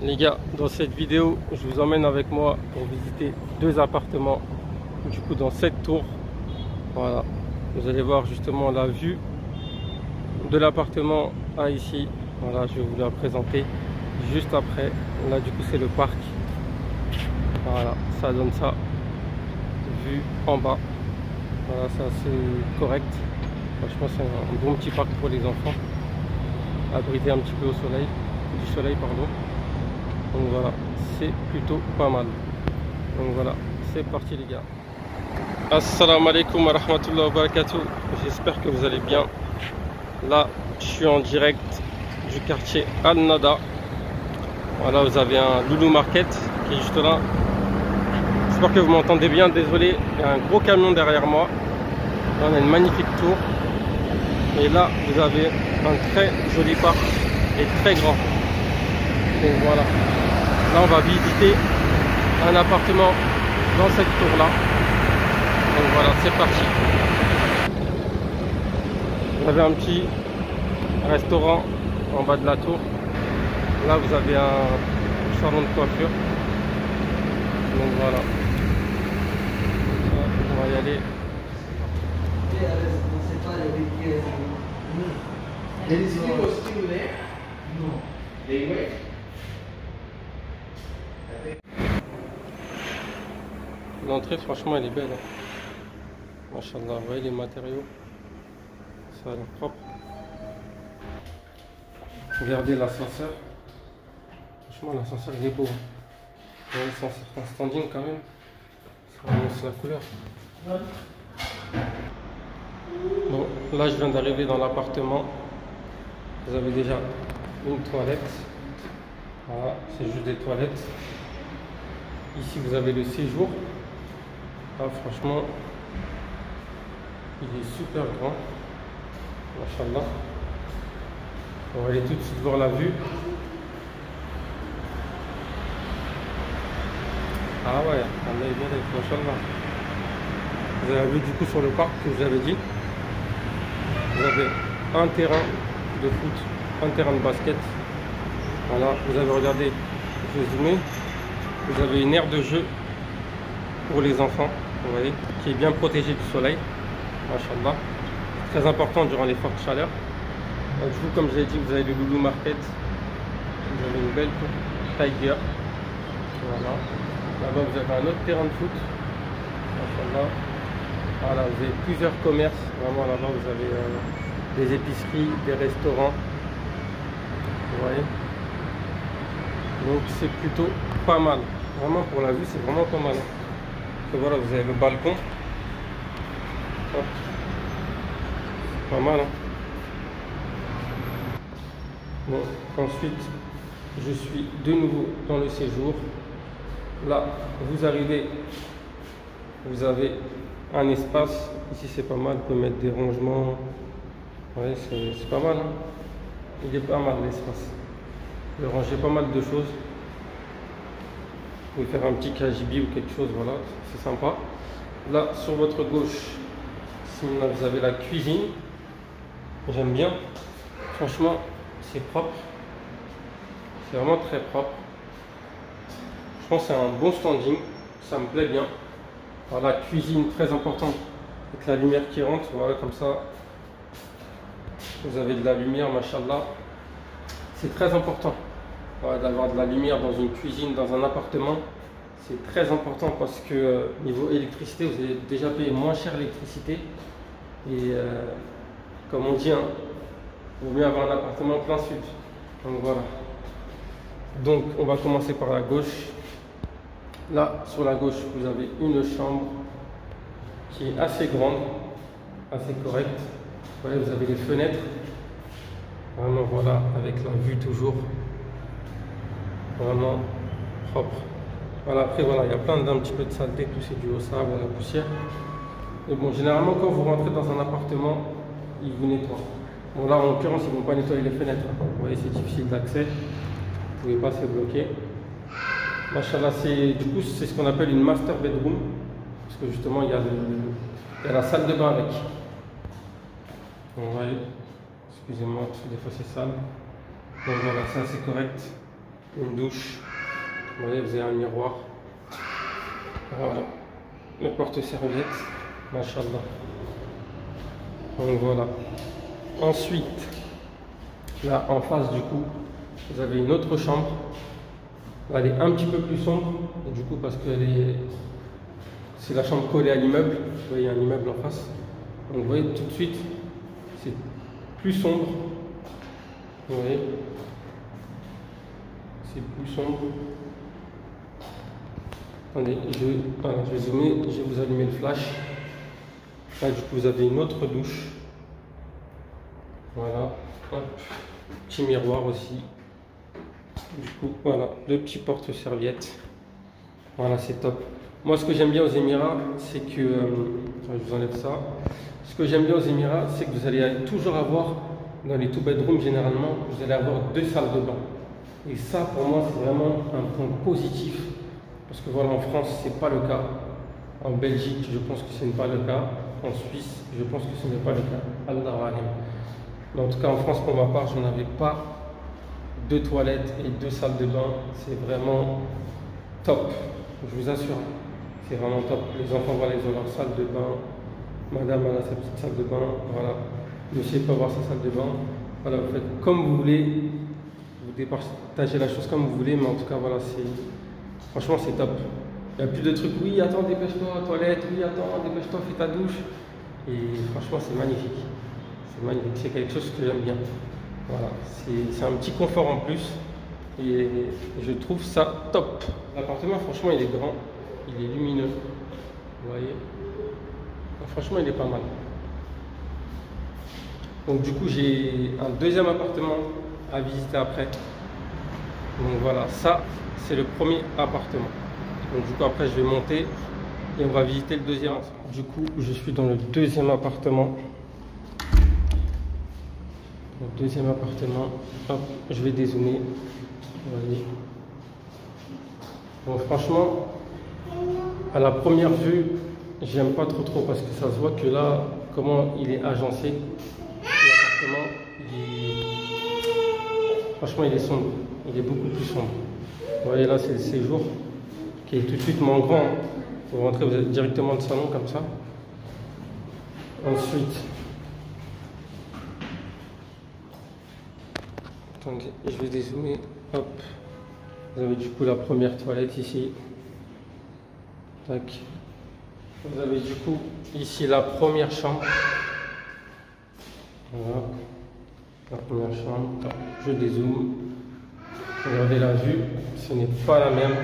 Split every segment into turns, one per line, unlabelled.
Les gars, dans cette vidéo, je vous emmène avec moi pour visiter deux appartements, du coup dans cette tour. Voilà, vous allez voir justement la vue de l'appartement à ici. Voilà, je vais vous la présenter juste après. Là du coup c'est le parc. Voilà, ça donne ça, vue en bas. Voilà, c'est assez correct. Franchement c'est un bon petit parc pour les enfants, abrité un petit peu au soleil, du soleil pardon. Donc voilà, c'est plutôt pas mal. Donc voilà, c'est parti les gars. Assalamu alaikum wa rahmatullahi wa barakatuh. J'espère que vous allez bien. Là, je suis en direct du quartier Al-Nada. Voilà, vous avez un Loulou Market qui est juste là. J'espère que vous m'entendez bien. Désolé, il y a un gros camion derrière moi. Là, on a une magnifique tour. Et là, vous avez un très joli parc et très grand. Donc voilà. Là, on va visiter un appartement dans cette tour-là. Donc voilà, c'est parti. Vous avez un petit restaurant en bas de la tour. Là, vous avez un salon de coiffure. Donc voilà. On va y aller. L'entrée, franchement, elle est belle. Machallah, vous voyez les matériaux, ça a l'air propre. Regardez l'ascenseur. Franchement, l'ascenseur il est beau. Vous voyez, c'est un standing quand même. Ça annonce la couleur. Bon, là, je viens d'arriver dans l'appartement. Vous avez déjà une toilette. Voilà, c'est juste des toilettes. Ici, vous avez le séjour. Ah, franchement, il est super grand. Machallah. On va aller tout de suite voir la vue. Ah ouais, on est bien avec machallah. Vous avez vu du coup sur le parc que je vous avais dit. Vous avez un terrain de foot, un terrain de basket. Voilà, vous avez regardé, je vais zoomer. Vous avez une aire de jeu pour les enfants, vous voyez, qui est bien protégée du soleil. Machallah. Très important durant les fortes chaleurs. Du coup, comme je l'ai dit, vous avez le Loulou Market. Vous avez une belle tour Tiger. Voilà. Là-bas, vous avez un autre terrain de foot. Machallah. Voilà, vous avez plusieurs commerces. Vraiment, là-bas, vous avez des épiceries, des restaurants. Vous voyez. Donc, c'est plutôt pas mal. Vraiment, pour la vue, c'est vraiment pas mal. Et voilà, vous avez le balcon. Pas mal, hein. Bon, ensuite, je suis de nouveau dans le séjour. Là, vous arrivez, vous avez un espace. Ici, c'est pas mal. Vous pouvez mettre des rangements. Ouais, c'est pas mal, hein. Il est pas mal l'espace. Vous pouvez ranger pas mal de choses. Vous pouvez faire un petit KGB ou quelque chose, voilà, c'est sympa. Là, sur votre gauche, là, vous avez la cuisine. J'aime bien. Franchement, c'est propre. C'est vraiment très propre. Je pense que c'est un bon standing. Ça me plaît bien. Voilà, cuisine très importante. Avec la lumière qui rentre, voilà, comme ça. Vous avez de la lumière, machallah. C'est très important. Voilà, d'avoir de la lumière dans une cuisine, dans un appartement. C'est très important parce que niveau électricité, vous allez déjà payer moins cher l'électricité. Et comme on dit, hein, il vaut mieux avoir un appartement plein sud. Donc voilà. Donc on va commencer par la gauche. Là, sur la gauche, vous avez une chambre qui est assez grande, assez correcte. Vous voyez, vous avez les fenêtres. Vraiment, voilà, avec la vue toujours. Vraiment propre. Voilà, après, voilà, il y a plein d'un petit peu de saleté, tout c'est dû au sable, à la poussière. Mais bon, généralement, quand vous rentrez dans un appartement, ils vous nettoient. Bon, là, en l'occurrence, ils ne vont pas nettoyer les fenêtres. Vous voyez, c'est difficile d'accès. Vous ne pouvez pas, c'est bloqué. Machallah, du coup, c'est ce qu'on appelle une master bedroom. Parce que justement, il y a la salle de bain avec. Donc, vous voyez, excusez-moi, parce que des fois c'est sale. Donc voilà, ça c'est correct. une douche. Vous voyez, vous avez un miroir. Voilà. Le porte-serviette. Machallah. Donc voilà. Ensuite, là en face du coup, vous avez une autre chambre. Elle est un petit peu plus sombre, du coup parce que c'est la chambre collée à l'immeuble. Vous voyez, il y a un immeuble en face. Donc vous voyez tout de suite, c'est plus sombre. Vous voyez, c'est plus sombre. Attendez, je vais zoomer, je vais vous allumer le flash. Là du coup vous avez une autre douche. Voilà, hop. Petit miroir aussi. Du coup, voilà, deux petits porte-serviettes. Voilà, c'est top. Moi, ce que j'aime bien aux Émirats, c'est que... je vous enlève ça. Ce que j'aime bien aux Émirats, c'est que vous allez toujours avoir, dans les two bedrooms, généralement, vous allez avoir 2 salles de bain. Et ça, pour moi, c'est vraiment un point positif. Parce que voilà, en France, c'est pas le cas. En Belgique, je pense que ce n'est pas le cas. En Suisse, je pense que ce n'est pas le cas. Allahu alam. Mais en tout cas, en France, pour ma part, je n'avais pas 2 toilettes et 2 salles de bain. C'est vraiment top, je vous assure. C'est vraiment top. Les enfants, voilà, ils ont leur salle de bain. Madame, elle a sa petite salle de bain. Voilà. Monsieur peut avoir sa salle de bain. Voilà, vous faites comme vous voulez. Vous départagez la chose comme vous voulez. Mais en tout cas, voilà, franchement, c'est top. Il n'y a plus de trucs. Oui, attends, dépêche-toi, toilette. Oui, attends, dépêche-toi, fais ta douche. Et franchement, c'est magnifique. C'est magnifique. C'est quelque chose que j'aime bien. Voilà, c'est un petit confort en plus et je trouve ça top. L'appartement, franchement, il est grand, il est lumineux. Vous voyez, franchement, il est pas mal. Donc, du coup, j'ai un deuxième appartement à visiter après. Donc, voilà, ça, c'est le premier appartement. Donc, du coup, après, je vais monter et on va visiter le deuxième. Du coup, je suis dans le deuxième appartement. Le deuxième appartement, hop, je vais dézoomer. Voyez. Bon, franchement, à la première vue, j'aime pas trop parce que ça se voit que là, comment il est agencé. L'appartement, franchement, il est sombre. Il est beaucoup plus sombre. Vous voyez là, c'est le séjour qui est tout de suite moins grand. Vous rentrez, vous êtes directement dans le salon comme ça. Ensuite, attendez, je vais dézoomer. Hop. Vous avez du coup la première toilette ici. Tac. Vous avez du coup ici la première chambre. Voilà. La première chambre. Tac. Je dézoome. Regardez la vue. Ce n'est pas la même.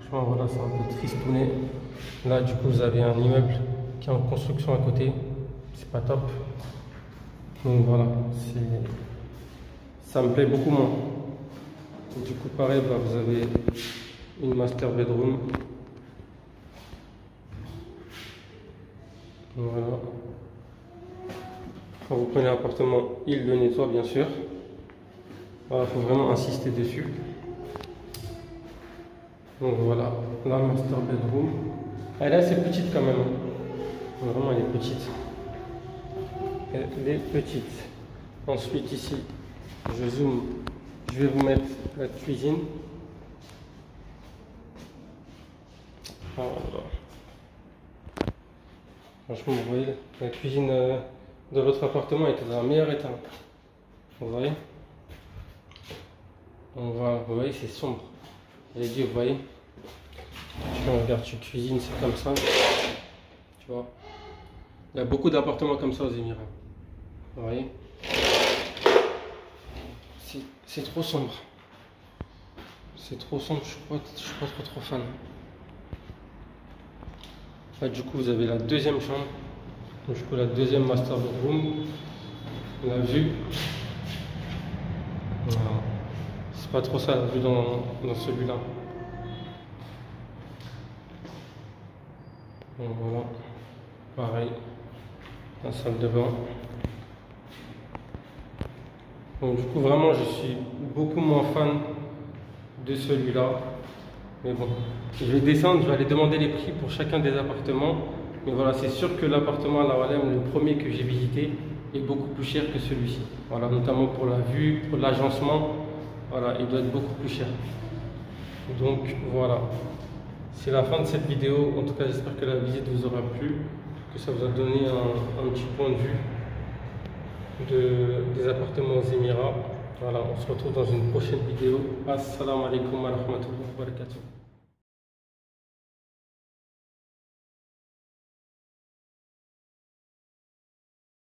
Franchement, voilà, c'est un peu tristouné. Là, du coup, vous avez un immeuble qui est en construction à côté. C'est pas top. Donc voilà, ça me plaît beaucoup moins. Du coup, pareil, bah, vous avez une master bedroom. Voilà. Quand vous prenez l'appartement, il le nettoie bien sûr. Voilà, il faut vraiment insister dessus. Donc voilà, la master bedroom. Elle est assez petite quand même. Vraiment, elle est petite. Elle est petite. Ensuite, ici, je zoome. Je vais vous mettre la cuisine. Voilà. Franchement, vous voyez, la cuisine de l'autre appartement était dans un meilleur état. Vous voyez? Donc voilà, vous voyez, c'est sombre. J'ai dit, vous voyez? Tu regardes, tu cuisines, c'est comme ça. Tu vois? Il y a beaucoup d'appartements comme ça aux Émirats. Vous voyez? C'est trop sombre. C'est trop sombre, je suis pas trop fan. Là, du coup, vous avez la deuxième chambre. Du coup, la deuxième master bedroom. La vue. Voilà. C'est pas trop ça la vue dans celui-là. Donc voilà. Pareil. La salle de bain. Donc du coup, vraiment, je suis beaucoup moins fan de celui-là. Mais bon, je vais descendre, je vais aller demander les prix pour chacun des appartements. Mais voilà, c'est sûr que l'appartement à La Walem, le premier que j'ai visité, est beaucoup plus cher que celui-ci. Voilà, notamment pour la vue, pour l'agencement. voilà, il doit être beaucoup plus cher. Donc voilà, c'est la fin de cette vidéo. En tout cas, j'espère que la visite vous aura plu, que ça vous a donné un petit point de vue des appartements aux Émirats. Voilà, on se retrouve dans une prochaine vidéo. Assalamu alaikum wa rahmatullahi wa barakatuh.